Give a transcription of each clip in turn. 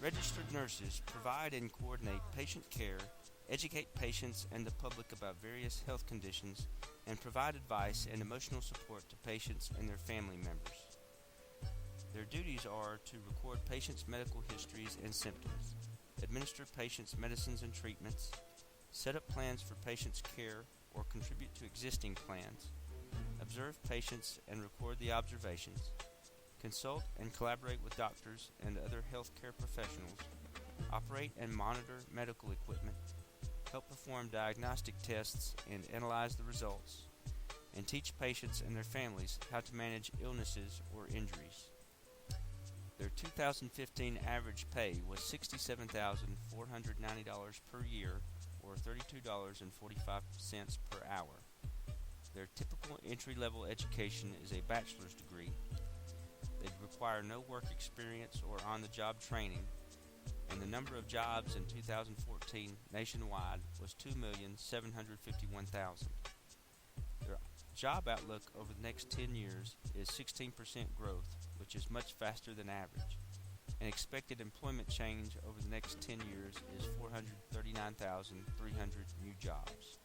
Registered nurses provide and coordinate patient care, educate patients and the public about various health conditions, and provide advice and emotional support to patients and their family members. Their duties are to record patients' medical histories and symptoms, administer patients' medicines and treatments, set up plans for patients' care or contribute to existing plans, observe patients and record the observations, consult and collaborate with doctors and other healthcare professionals, operate and monitor medical equipment, help perform diagnostic tests and analyze the results, and teach patients and their families how to manage illnesses or injuries. Their 2015 average pay was $67,490 per year, or $32.45 per hour. Their typical entry-level education is a bachelor's degree. They require no work experience or on-the-job training, and the number of jobs in 2014 nationwide was 2,751,000. Their job outlook over the next 10 years is 16% growth, which is much faster than average. And expected employment change over the next 10 years is 439,300 new jobs.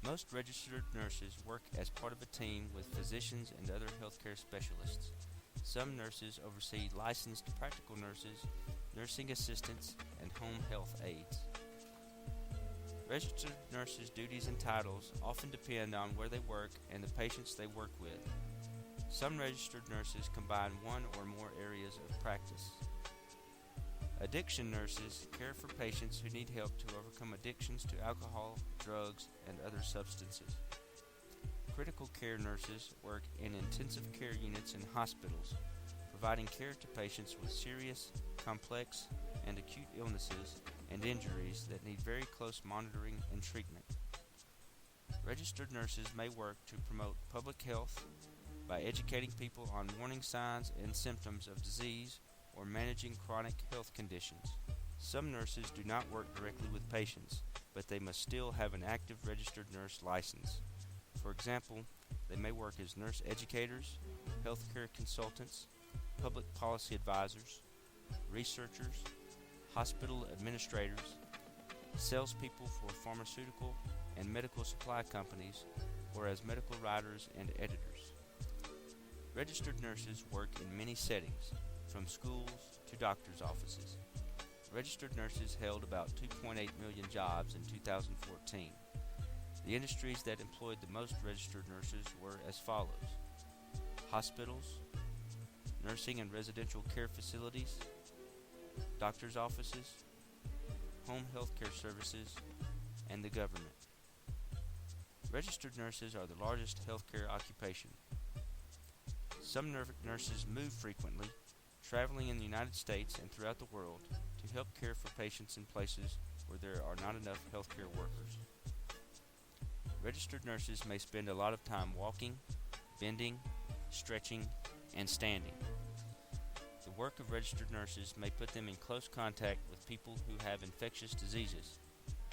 Most registered nurses work as part of a team with physicians and other healthcare specialists. Some nurses oversee licensed practical nurses, nursing assistants, and home health aides. Registered nurses' duties and titles often depend on where they work and the patients they work with. Some registered nurses combine one or more areas of practice. Addiction nurses care for patients who need help to overcome addictions to alcohol, drugs, and other substances. Critical care nurses work in intensive care units in hospitals, providing care to patients with serious, complex, and acute illnesses and injuries that need very close monitoring and treatment. Registered nurses may work to promote public health by educating people on warning signs and symptoms of disease or managing chronic health conditions. Some nurses do not work directly with patients, but they must still have an active registered nurse license. For example, they may work as nurse educators, healthcare consultants, public policy advisors, researchers, hospital administrators, salespeople for pharmaceutical and medical supply companies, or as medical writers and editors. Registered nurses work in many settings, from schools to doctors' offices. Registered nurses held about 2.8 million jobs in 2014. The industries that employed the most registered nurses were as follows: hospitals, nursing and residential care facilities, doctors' offices, home health care services, and the government. Registered nurses are the largest healthcare occupation. Some nurses move frequently, traveling in the United States and throughout the world to help care for patients in places where there are not enough healthcare workers. Registered nurses may spend a lot of time walking, bending, stretching, and standing. The work of registered nurses may put them in close contact with people who have infectious diseases,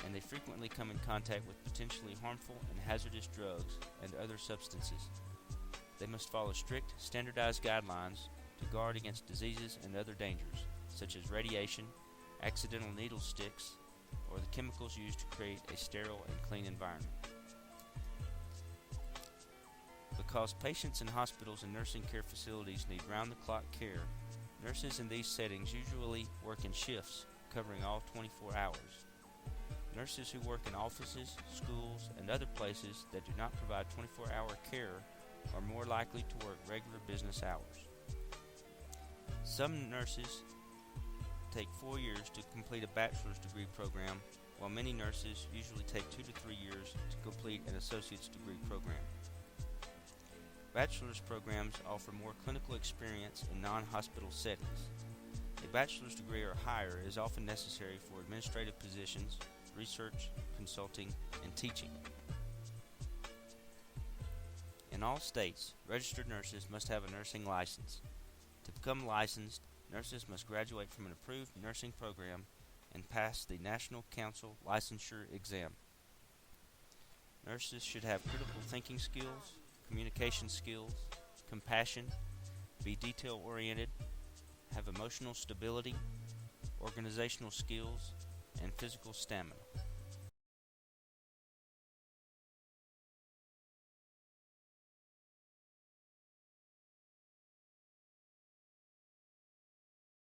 and they frequently come in contact with potentially harmful and hazardous drugs and other substances. They must follow strict, standardized guidelines to guard against diseases and other dangers, such as radiation, accidental needle sticks, or the chemicals used to create a sterile and clean environment. Because patients in hospitals and nursing care facilities need round-the-clock care, nurses in these settings usually work in shifts covering all 24 hours. Nurses who work in offices, schools, and other places that do not provide 24-hour care are more likely to work regular business hours. Some nurses take 4 years to complete a bachelor's degree program, while many nurses usually take 2 to 3 years to complete an associate's degree program. Bachelor's programs offer more clinical experience in non-hospital settings. A bachelor's degree or higher is often necessary for administrative positions, research, consulting, and teaching. In all states, registered nurses must have a nursing license. To become licensed, nurses must graduate from an approved nursing program and pass the National Council Licensure Exam. Nurses should have critical thinking skills, communication skills, compassion, be detail-oriented, have emotional stability, organizational skills, and physical stamina.